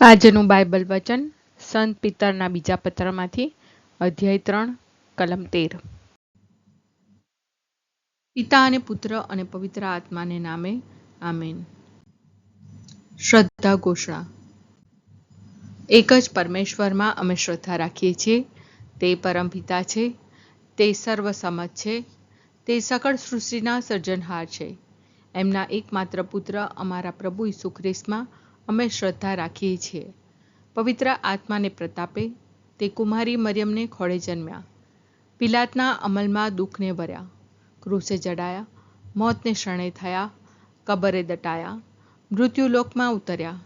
આજનું બાઇબલ વચન સંત પિતરના બીજા પત્રમાંથી અધ્યાય 3 કલમ 13। પિતા અને પુત્ર અને પવિત્ર આત્માને નામે આમેન। શ્રદ્ધા ઘોષણા। એક જ પરમેશ્વરમાં અમે શ્રદ્ધા રાખીએ છીએ। તે પરમપિતા છે, તે સર્વસમત છે, તે સકળ સૃષ્ટિના સર્જનહાર છે। એમના એકમાત્ર પુત્ર અમારા પ્રભુ ઈસુ ખ્રિસ્તમાં અમે શ્રદ્ધા રાખીએ છીએ। પવિત્ર આત્માને પ્રતાપે તે કુમારી મરિયમને ખોળે જન્મ્યા, પિલાતના અમલમાં દુઃખને ભર્યા, ક્રૂસે જડાયા, મોતને શરણે થયા, કબરે દટાયા, મૃત્યુલોકમાં ઉતર્યા,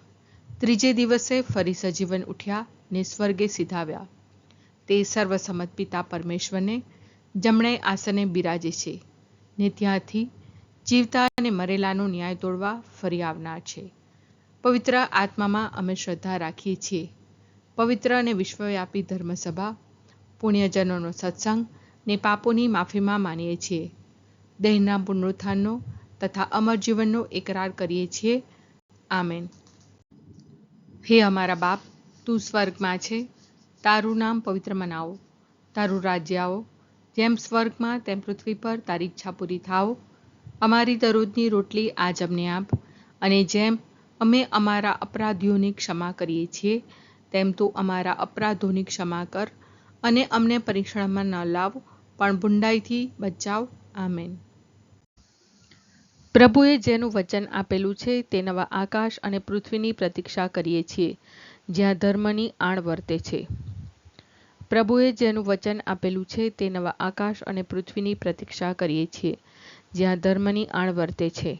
ત્રીજે દિવસે ફરી સજીવન ઉઠ્યા ને સ્વર્ગે સિધાવ્યા। તે સર્વસમત પિતા પરમેશ્વરને જમણે આસને બિરાજે છે ને ત્યાંથી જીવતા અને મરેલાનો ન્યાય તોડવા ફરી આવનાર છે। પવિત્ર આત્મામાં અમે શ્રદ્ધા રાખીએ છીએ। પવિત્ર અને વિશ્વવ્યાપી ધર્મસભા, પુણ્યજનોનો સત્સંગ ને પાપોની માફીમાં માનીએ છીએ। દેહના પુનરુત્થાનનો તથા અમર જીવનનો એકરાર કરીએ છીએ। આમેન। હે અમારા બાપ, તું સ્વર્ગમાં છે, તારું નામ પવિત્ર મનાવો, તારું રાજ્ય આવો, જેમ સ્વર્ગમાં તેમ પૃથ્વી પર તારી ઈચ્છા પૂરી થાઓ। અમારી દરરોજની રોટલી આજ અમને આપ, અને જેમ અમે અમારા અપરાધીઓની ક્ષમા કરીએ છીએ તેમ તું અમારા અપરાધોની ક્ષમા કર, અને અમને પરીક્ષણમાં ન લાવ પણ બુંડાઈથી બચાવ। આમેન। પ્રભુએ જેનું વચન આપેલું છે તે નવા આકાશ અને પૃથ્વીની પ્રતીક્ષા કરીએ છીએ, જ્યાં ધર્મની આણ વર્તે છે। પ્રભુએ જેનું વચન આપેલું છે તે નવા આકાશ અને પૃથ્વીની પ્રતીક્ષા કરીએ છીએ, જ્યાં ધર્મની આણ વર્તે છે।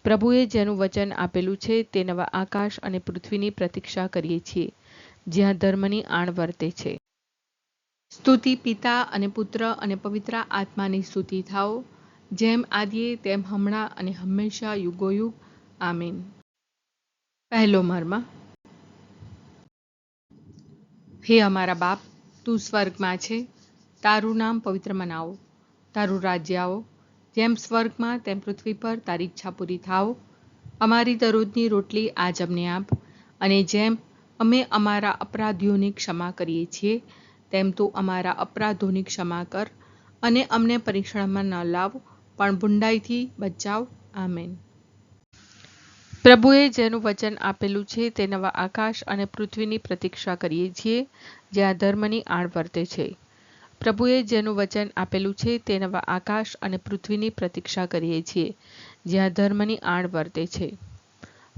પ્રભુએ જેનું વચન આપેલું છે તે નવા આકાશ અને પૃથ્વીની પ્રતીક્ષા કરીએ છીએ, જ્યાં ધર્મની આણ વર્તે છે। સ્તુતિ પિતા અને પુત્ર અને પવિત્ર આત્માની સ્તુતિ થાઓ, જેમ આદિએ તેમ હમણાં અને હંમેશા યુગોયુગ। આમીન। પહેલો મર્મ। હે અમારા બાપ, તું સ્વર્ગમાં છે, તારું નામ પવિત્ર મનાવો, તારું રાજ્ય આવો, જેમ સ્વર્ગમાં તેમ પૃથ્વી પર તારી ઈચ્છા પૂરી થાઓ। અમારી દરરોજની રોટલી આજ અમને આપ, અને જેમ અમે અમારા અપરાધીઓની ક્ષમા કરીએ છીએ તેમ તું અમારા અપરાધોની ક્ષમા કર, અને અમને પરીક્ષણમાં ન લાવ પણ બુંડાઈથી બચાવ। આમેન। પ્રભુએ જેનું વચન આપેલું છે તે નવા આકાશ અને પૃથ્વીની પ્રતીક્ષા કરીએ છીએ, જ્યાં ધર્મની આણ વર્તે છે। પ્રભુએ જેનું વચન આપેલું છે તે નવા આકાશ અને પૃથ્વીની પ્રતીક્ષા કરીએ છીએ, જ્યાં ધર્મની આણ વર્તે છે।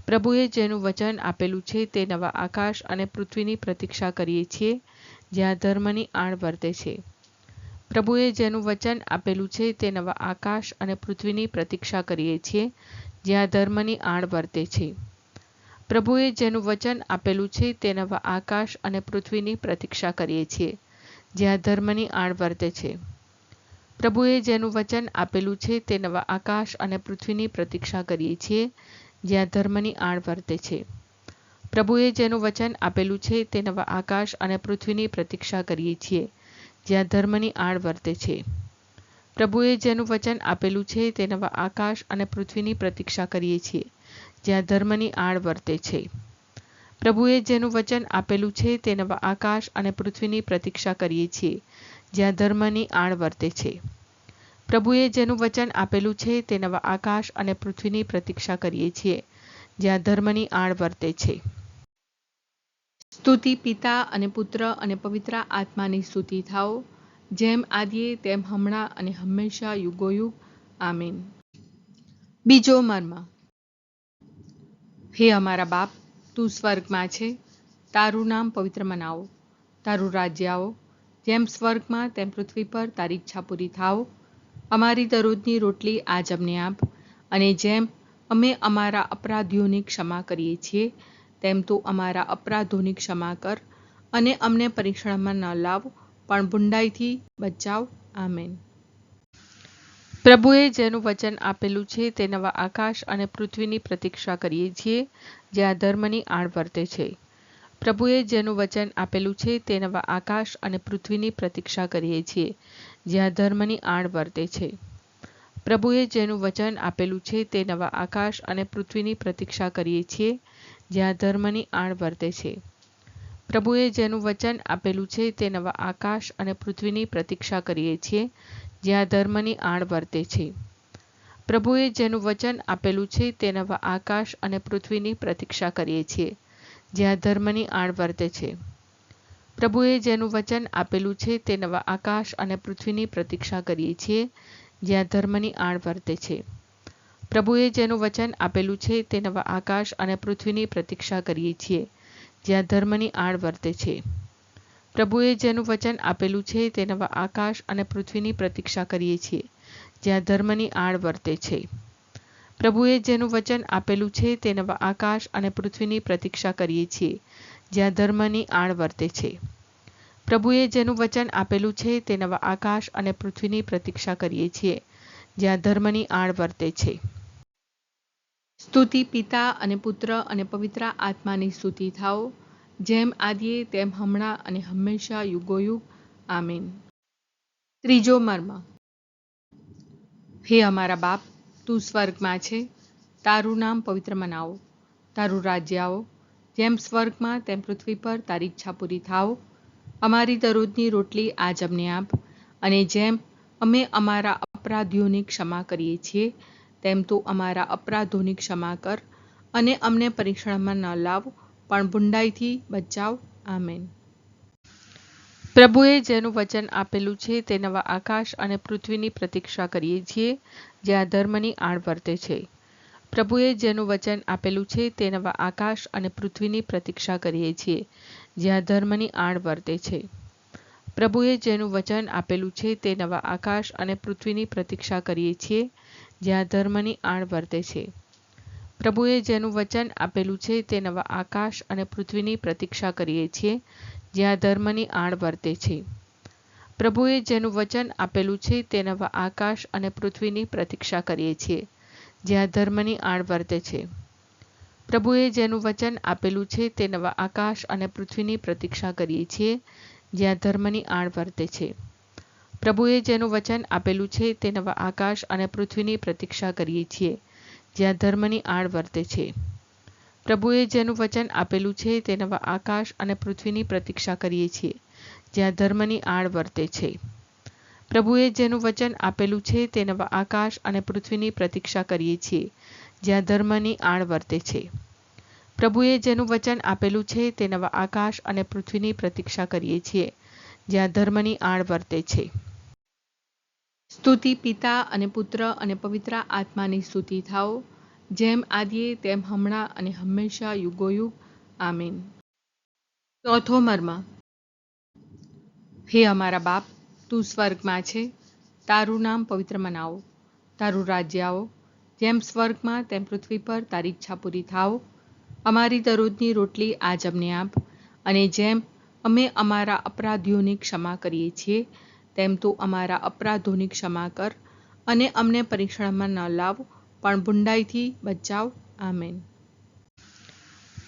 પ્રભુએ જેનું વચન આપેલું છે તે નવા આકાશ અને પૃથ્વીની પ્રતીક્ષા કરીએ છીએ, જ્યાં ધર્મની આણ વર્તે છે। પ્રભુએ જેનું વચન આપેલું છે તે નવા આકાશ અને પૃથ્વીની પ્રતીક્ષા કરીએ છીએ, જ્યાં ધર્મની આણ વર્તે છે। પ્રભુએ જેનું વચન આપેલું છે તે નવા આકાશ અને પૃથ્વીની પ્રતીક્ષા કરીએ છીએ, જ્યાં ધર્મની આણ વર્તે છે। પ્રભુએ જેનું વચન આપેલું છે તે નવા આકાશ અને પૃથ્વીની પ્રતીક્ષા કરીએ છીએ, જ્યાં ધર્મની આણ વર્તે છે। પ્રભુએ જેનું વચન આપેલું છે તે નવા આકાશ અને પૃથ્વીની પ્રતીક્ષા કરીએ છીએ, જ્યાં ધર્મની આણ વર્તે છે। પ્રભુએ જેનું વચન આપેલું છે તે નવા આકાશ અને પૃથ્વીની પ્રતીક્ષા કરીએ છીએ, જ્યાં ધર્મની આણ વર્તે છે। પ્રભુએ જેનું વચન આપેલું છે તે નવા આકાશ અને પૃથ્વીની પ્રતીક્ષા કરીએ છીએ, જ્યાં ધર્મની આણ વર્તે છે। પ્રભુએ જેનું વચન આપેલું છે તે નવા આકાશ અને પૃથ્વીની પ્રતીક્ષા કરીએ છીએ, જ્યાં ધર્મની આણ વર્તે છે। સ્તુતિ પિતા અને પુત્ર અને પવિત્ર આત્માની સ્તુતિ થાઓ, જેમ આદિએ તેમ હમણાં અને હંમેશા યુગોયુગ। આમીન। બીજો મર્મ। હે અમારા બાપ, તું સ્વર્ગમાં છે, તારું નામ પવિત્ર મનાવો, તારું રાજ્ય આવો, જેમ સ્વર્ગમાં તેમ પૃથ્વી પર તારી ઈચ્છા પૂરી થાઓ। અમારી દરરોજની રોટલી આજ અમને આપ, અને જેમ અમે અમારા અપરાધીઓની ક્ષમા કરીએ છીએ તેમ તું અમારા અપરાધોની ક્ષમા કર, અને અમને પરીક્ષણમાં ન લાવ પણ બુંડાઈથી બચાવ। આમેન। પ્રભુએ જેનું વચન આપેલું છે તે નવા આકાશ અને પૃથ્વીની પ્રતીક્ષા કરીએ છીએ, જ્યાં ધર્મની આણ વર્તે છે। પ્રભુએ જેનું વચન આપેલું છે તે નવા આકાશ અને પૃથ્વીની પ્રતીક્ષા કરીએ છીએ, જ્યાં ધર્મની આણ વર્તે છે। પ્રભુએ જેનું વચન આપેલું છે તે નવા આકાશ અને પૃથ્વીની પ્રતીક્ષા કરીએ છીએ, જ્યાં ધર્મની આડ વર્તે છે. પ્રભુએ જેનું વચન આપેલું છે તે નવા આકાશ અને પૃથ્વીની પ્રતીક્ષા કરીએ છીએ, જ્યાં ધર્મની આડ વર્તે છે. પ્રભુએ જેનું વચન આપેલું છે તે નવા આકાશ અને પૃથ્વીની પ્રતીક્ષા કરીએ છીએ, જ્યાં ધર્મની આડ વર્તે છે. પ્રભુએ જેનું વચન આપેલું છે તે નવા આકાશ અને પૃથ્વીની પ્રતીક્ષા કરીએ છીએ, જ્યાં ધર્મની આડ વર્તે છે. પ્રભુએ જેનું વચન આપેલું છે તે નવા આકાશ અને પૃથ્વીની પ્રતીક્ષા કરીએ છીએ, જ્યાં ધર્મની આડ વર્તે છે. પ્રભુએ જેનું વચન આપેલું છે તે નવા આકાશ અને પૃથ્વીની પ્રતીક્ષા કરીએ છીએ, જ્યાં ધર્મની આડ વર્તે છે. પ્રભુએ જેનું વચન આપેલું છે તે નવા આકાશ અને પૃથ્વીની પ્રતીક્ષા કરીએ છીએ, જ્યાં ધર્મની આડ વર્તે છે. પ્રભુએ જેનું વચન આપેલું છે તે નવા આકાશ અને પૃથ્વીની પ્રતીક્ષા કરીએ છીએ, જ્યાં ધર્મની આડ વર્તે છે. સ્તુતિ પિતા અને પુત્ર અને પવિત્ર આત્માની સ્તુતિ થાઓ, જેમ આદિએ તેમ હમણાં અને હંમેશા યુગોયુગ. આમીન. ત્રીજો મર્મ. હે અમારા બાપ, તું સ્વર્ગમાં છે, તારું નામ પવિત્ર મનાવો, તારું રાજ્ય આવો, જેમ સ્વર્ગમાં તેમ પૃથ્વી પર તારી ઈચ્છા પૂરી થાઓ. અમારી દરરોજની રોટલી આજ અમને આપ, અને જેમ અમે અમારા અપરાધીઓની ક્ષમા કરીએ છીએ, તેમ તું અમારા અપરાધોની ક્ષમા કર, અને અમને પરીક્ષણમાં ન લાવ, પણ બુંડાઈથી બચાવ. આમેન. પ્રભુએ જેનું વચન આપેલું છે તે નવા આકાશ અને પૃથ્વીની પ્રતીક્ષા કરીએ છીએ, જ્યાં ધર્મની આડ વર્તે છે. પ્રભુએ જેનું વચન આપેલું છે તે નવા આકાશ અને પૃથ્વીની પ્રતીક્ષા કરીએ છીએ, જ્યાં ધર્મની આડ વર્તે છે. પ્રભુએ જેનું વચન આપેલું છે તે નવા આકાશ અને પૃથ્વીની પ્રતીક્ષા કરીએ છીએ, જ્યાં ધર્મની આડ વર્તે છે. પ્રભુએ જેનું વચન આપેલું છે તે નવા આકાશ અને પૃથ્વીની પ્રતીક્ષા કરીએ છીએ, જ્યાં ધર્મની આડ વર્તે છે. પ્રભુએ જેનું વચન આપેલું છે તે નવા આકાશ અને પૃથ્વીની પ્રતીક્ષા કરીએ છીએ, જ્યાં ધર્મની આડ વર્તે છે. પ્રભુએ જેનું વચન આપેલું છે તે નવા આકાશ અને પૃથ્વીની પ્રતીક્ષા કરીએ છીએ, જ્યાં ધર્મની આડ વર્તે છે. પ્રભુએ જેનું વચન આપેલું છે તે નવા આકાશ અને પૃથ્વીની પ્રતીક્ષા કરીએ છીએ, જ્યાં ધર્મની આડ વર્તે છે. પ્રભુએ જેનું વચન આપેલું છે તે નવા આકાશ અને પૃથ્વીની પ્રતીક્ષા કરીએ છીએ, જ્યાં ધર્મની આડ વર્તે છે. પ્રભુએ જેનું વચન આપેલું છે તે નવા આકાશ અને પૃથ્વીની પ્રતીક્ષા કરીએ છીએ, જ્યાં ધર્મની આડ વર્તે છે. પ્રભુએ જેનું વચન આપેલું છે તે નવા આકાશ અને પૃથ્વીની પ્રતીક્ષા કરીએ છીએ, જ્યાં ધર્મની આડ વર્તે છે. સ્તુતિ પિતા અને પુત્ર અને પવિત્ર આત્માની સ્તુતિ થાઓ, જેમ આદિએ તેમ હમણાં અને હંમેશા યુગોયુગ. આમીન. ચોથો મર્મ. હે અમારા બાપ, તું સ્વર્ગમાં છે, તારું નામ પવિત્ર મનાવો, તારું રાજ્ય આવો, જેમ સ્વર્ગમાં તેમ પૃથ્વી પર તારી ઈચ્છા પૂરી થાઓ. અમારી દરરોજની રોટલી આજ અમને આપ, અને જેમ અમે અમારા અપરાધીઓની ક્ષમા કરીએ છીએ, તેમ તું અમારા અપરાધોની ક્ષમા કર, અને અમને પરીક્ષણમાં ન લાવ, પણ બુંડાઈથી બચાવ. આમેન.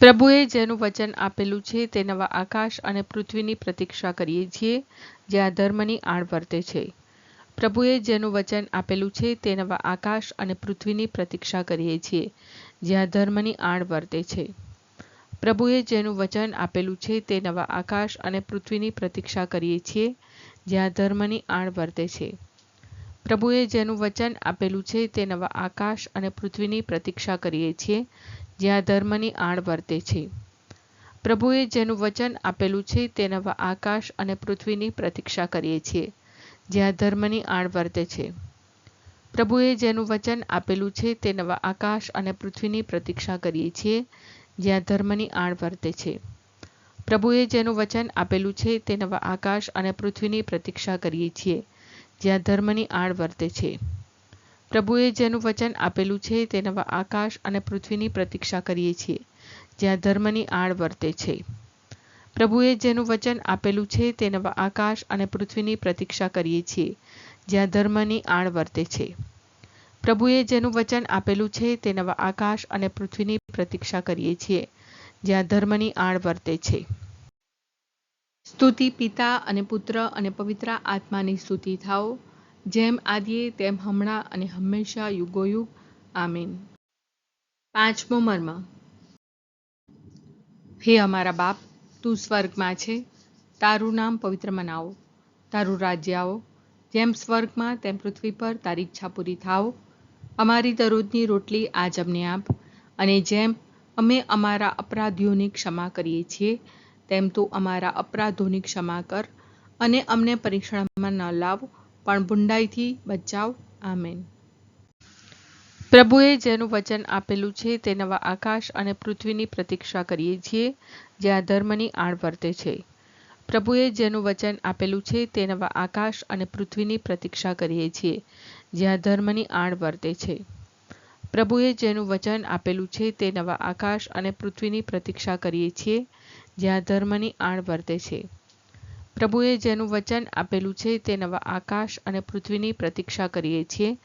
પ્રભુએ જેનું વચન આપેલું છે તે નવા આકાશ અને પૃથ્વીની પ્રતીક્ષા કરીએ છીએ, જ્યાં ધર્મની આડ વર્તે છે. પ્રભુએ જેનું વચન આપેલું છે તે નવા આકાશ અને પૃથ્વીની પ્રતીક્ષા કરીએ છીએ, જ્યાં ધર્મની આડ વર્તે છે. પ્રભુએ જેનું વચન આપેલું છે તે નવા આકાશ અને પૃથ્વીની પ્રતીક્ષા કરીએ છીએ, જ્યાં ધર્મની આડ વર્તે છે. પ્રભુએ જેનું વચન આપેલું છે તે નવા આકાશ અને પૃથ્વીની પ્રતીક્ષા કરીએ છીએ, જ્યાં ધર્મની આડ વર્તે છે. પ્રભુએ જેનું વચન આપેલું છે તે નવા આકાશ અને પૃથ્વીની પ્રતીક્ષા કરીએ છીએ, જ્યાં ધર્મની આડ વર્તે છે. પ્રભુએ જેનું વચન આપેલું છે તે નવા આકાશ અને પૃથ્વીની પ્રતીક્ષા કરીએ છીએ, જ્યાં ધર્મની આડ વર્તે છે. પ્રભુએ જેનું વચન આપેલું છે તે નવા આકાશ અને પૃથ્વીની પ્રતીક્ષા કરીએ છીએ, જ્યાં ધર્મની આડ વર્તે છે. પ્રભુએ જેનું વચન આપેલું છે તે નવા આકાશ અને પૃથ્વીની પ્રતીક્ષા કરીએ છીએ, જ્યાં ધર્મની આડ વર્તે છે. પ્રભુએ જેનું વચન આપેલું છે તે નવા આકાશ અને પૃથ્વીની પ્રતીક્ષા કરીએ છીએ, જ્યાં ધર્મની આડ વર્તે છે. પ્રભુએ જેનું વચન આપેલું છે તે નવા આકાશ અને પૃથ્વીની પ્રતીક્ષા કરીએ છીએ, જ્યાં ધર્મની આડ વર્તે છે. સ્તુતિ પિતા અને પુત્ર અને પવિત્ર આત્માની સ્તુતિ થાઓ, જેમ આદિએ તેમ હમણાં અને હંમેશા યુગોયુગ. આમીન. પાંચમો મર્મ. હે અમારા બાપ, તું સ્વર્ગમાં છે, તારું નામ પવિત્ર મનાવો, તારું રાજ્ય આવો, જેમ સ્વર્ગમાં તેમ પૃથ્વી પર તારી ઈચ્છા પૂરી થાવ. અમારી દરરોજની રોટલી આજ અમને આપ, અને જેમ અમે અમારા અપરાધીઓની ક્ષમા કરીએ છીએ, તેમ તું અમારા અપરાધોની ક્ષમા કર, અને અમને પરીક્ષણમાં ન લાવ, પણ બુંડાઈથી બચાવ. આમેન. પ્રભુએ જેનું વચન આપેલું છે તે નવા આકાશ અને પૃથ્વીની પ્રતીક્ષા કરીએ છીએ, જ્યાં ધર્મની આણ વર્તે છે. પ્રભુએ જેનું વચન આપેલું છે તે નવા આકાશ અને પૃથ્વીની પ્રતીક્ષા કરીએ છીએ, જ્યાં ધર્મની આણ વર્તે છે. પ્રભુએ જેનું વચન આપેલું છે તે નવા આકાશ અને પૃથ્વીની પ્રતીક્ષા કરીએ છીએ, જ્યાં ધર્મની આણ વર્તે છે. પ્રભુએ જેનું વચન આપેલું છે તે નવા આકાશ અને પૃથ્વીની પ્રતીક્ષા કરીએ છીએ,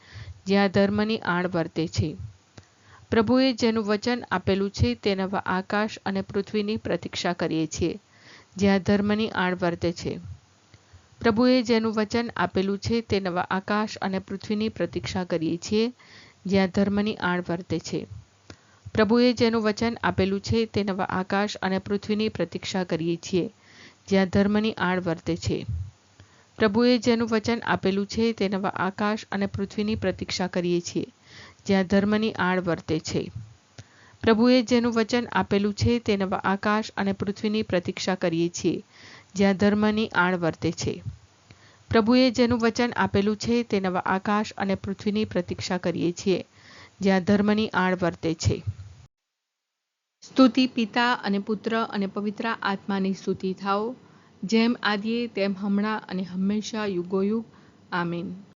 જ્યાં ધર્મની આણ વર્તે છે. પ્રભુએ જેનું વચન આપેલું છે તે નવા આકાશ અને પૃથ્વીની પ્રતીક્ષા કરીએ છીએ, જ્યાં ધર્મની આણ વર્તે છે. પ્રભુએ જેનું વચન આપેલું છે તે નવા આકાશ અને પૃથ્વીની પ્રતીક્ષા કરીએ છીએ, જ્યાં ધર્મની આણ વર્તે છે. પ્રભુએ જેનું વચન આપેલું છે તે નવા આકાશ અને પૃથ્વીની પ્રતીક્ષા કરીએ છીએ, જ્યાં ધર્મની આણ વર્તે છે. પ્રભુએ જેનું વચન આપેલું છે તે નવા આકાશ અને પૃથ્વીની પ્રતીક્ષા કરીએ છીએ, જ્યાં ધર્મની આણ વર્તે છે. પ્રભુએ જેનું વચન આપેલું છે તે નવા આકાશ અને પૃથ્વીની પ્રતીક્ષા કરીએ છીએ, જ્યાં ધર્મની આણ વર્તે છે. પ્રભુએ જેનું વચન આપેલું છે તે નવા આકાશ અને પૃથ્વીની પ્રતીક્ષા કરીએ છીએ, જ્યાં ધર્મની આણ વર્તે છે. સ્તુતિ પિતા અને પુત્ર અને પવિત્ર આત્માની સ્તુતિ થાઓ, જેમ આદિએ તેમ હમણાં અને હંમેશા યુગોયુગ. આમીન.